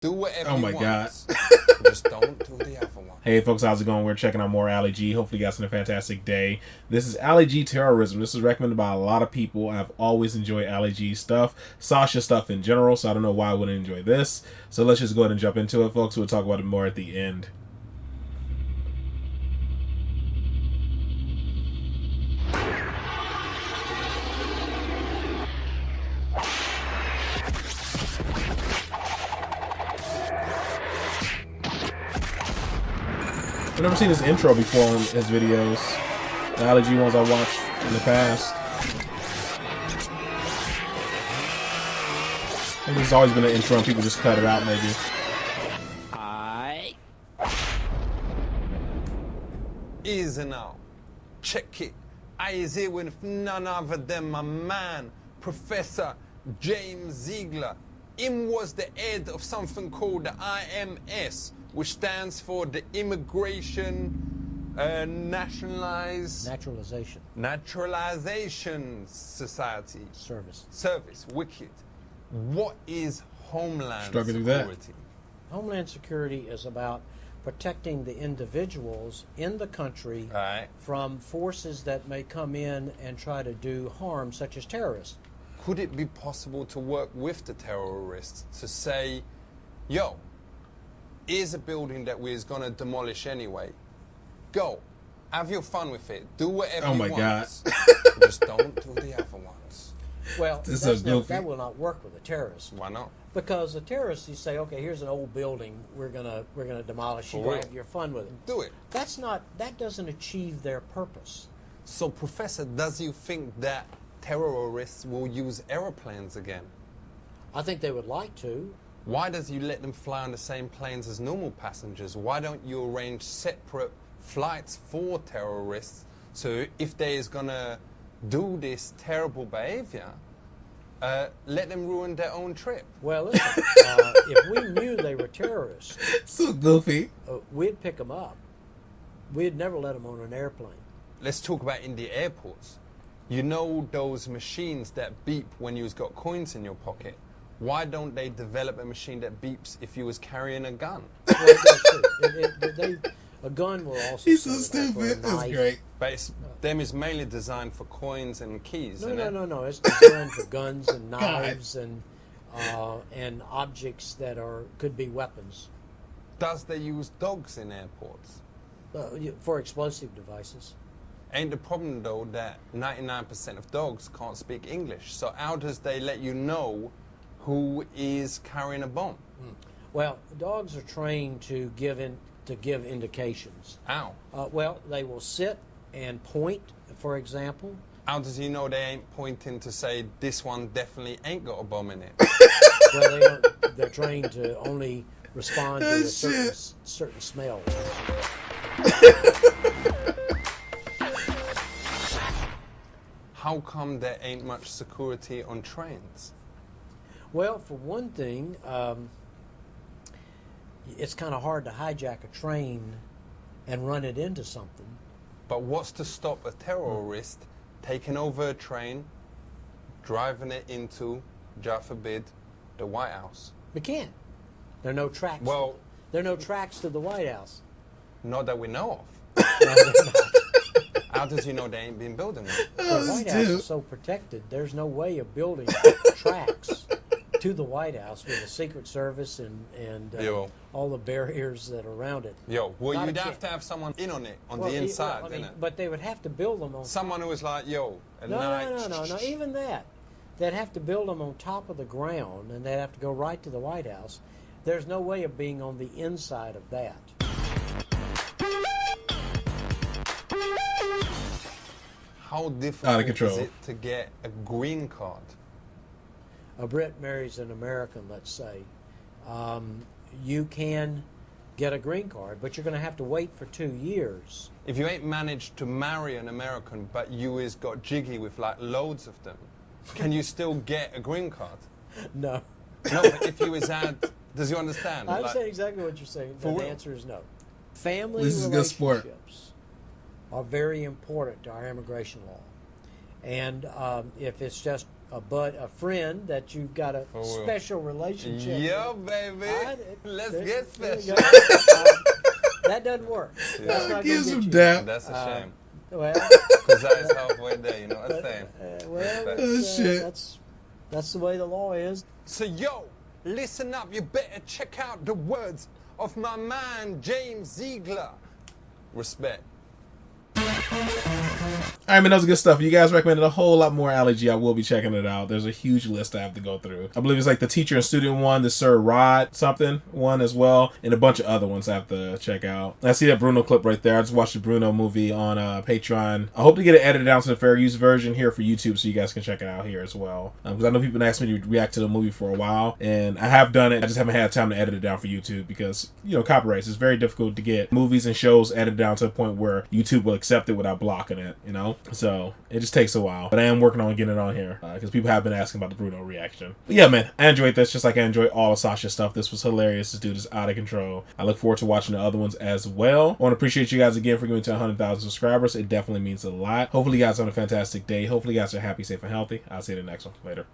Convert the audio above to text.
Do whatever Oh you my God. want. Just don't do the other one. Hey folks, how's it going? We're checking out more Ali G. Hopefully you guys had a fantastic day. This is Ali G Terrorism. This is recommended by a lot of people. I've always enjoyed Ali G stuff, Sacha stuff in general, so I don't know why I wouldn't enjoy this. So let's just go ahead and jump into it, folks. We'll talk about it more at the end. I've never seen this intro before in his videos. The Ali G ones I watched in the past. I think there's always been an intro and people just cut it out maybe. Easy now. Check it. I is here with none other than my man, Professor James Ziegler. Him was the head of something called the IMS, which stands for the Immigration Naturalization Society. Service. Wicked. What is Homeland Security? Homeland Security is about protecting the individuals in the country from forces that may come in and try to do harm, such as terrorists. Could it be possible to work with the terrorists to say, yo, here's a building that we're going to demolish anyway. Go. Have your fun with it. Do whatever you want. God. Just don't do the other ones. Well, that will not work with a terrorist. Why not? Because the terrorists, you say, okay, here's an old building we're gonna demolish. You have your fun with it. Do it. That doesn't achieve their purpose. So, Professor, does you think that terrorists will use aeroplanes again? I think they would like to. Why does you let them fly on the same planes as normal passengers? Why don't you arrange separate flights for terrorists, so if they is gonna do this terrible behavior, let them ruin their own trip? Well, listen, if we knew they were terrorists, So goofy. We'd pick them up. We'd never let them on an airplane. Let's talk about in the airports. You know those machines that beep when you've got coins in your pocket? Why don't they develop a machine that beeps if you was carrying a gun? Well, a gun will also. He's so stupid. That's great. But them is mainly designed for coins and keys. No. It's designed for guns and knives and objects that could be weapons. Does they use dogs in airports? For explosive devices. Ain't the problem though that 99% of dogs can't speak English? So how does they let you know who is carrying a bomb? Well, dogs are trained to give indications. How? Well, they will sit and point, for example. How does he know they ain't pointing to say this one definitely ain't got a bomb in it? Well, they're trained to only respond to a certain smell. How come there ain't much security on trains? Well, for one thing, it's kind of hard to hijack a train and run it into something. But what's to stop a terrorist taking over a train, driving it into, God forbid, the White House? We can't. There are no tracks. Well, there are no tracks to the White House. Not that we know of. No, they're not. How does he know they ain't been building it? The White House is so protected. There's no way of building tracks to the White House with the Secret Service and all the barriers that are around it. Well, you'd have to have someone in on it, on the inside, innit? But they would have to build them on... Someone who was like, No, even that. They'd have to build them on top of the ground, and they'd have to go right to the White House. There's no way of being on the inside of that. How difficult is it to get a green card? A Brit marries an American, let's say. You can get a green card, but you're going to have to wait for 2 years. If you ain't managed to marry an American, but you is got jiggy with like loads of them, can you still get a green card? No. No, but if you is had, does you understand? I understand exactly what you're saying. The answer is no. Family This is good sport. relationships are very important to our immigration law. And if it's just a friend that you've got a real. special relationship Yo, with. baby. Let's get there you special. go. That doesn't work. That's not Gives gonna him get that. That's a shame. well, Because I is halfway there, you know what I'm saying? well, Oh, shit. that's the way the law is. So, yo, listen up. You better check out the words of my man, James Ziegler. Respect. All right, man, that was good stuff. You guys recommended a whole lot more Ali G. I will be checking it out. There's a huge list I have to go through. I believe it's like the teacher and student one, the Sir Rod something one as well, and a bunch of other ones I have to check out. I see that Bruno clip right there. I just watched the Bruno movie on Patreon. I hope to get it edited down to the fair use version here for YouTube so you guys can check it out here as well. Because I know people asked me to react to the movie for a while, and I have done it. I just haven't had time to edit it down for YouTube because, you know, copyrights. It's very difficult to get movies and shows edited down to the point where YouTube will accept it without blocking it, you know? So it just takes a while. But I am working on getting it on here because people have been asking about the Bruno reaction. But yeah, man, I enjoyed this just like I enjoy all of Sacha's stuff. This was hilarious. This dude is out of control. I look forward to watching the other ones as well. I want to appreciate you guys again for getting to 100,000 subscribers. It definitely means a lot. Hopefully you guys have a fantastic day. Hopefully you guys are happy, safe, and healthy. I'll see you in the next one. Later.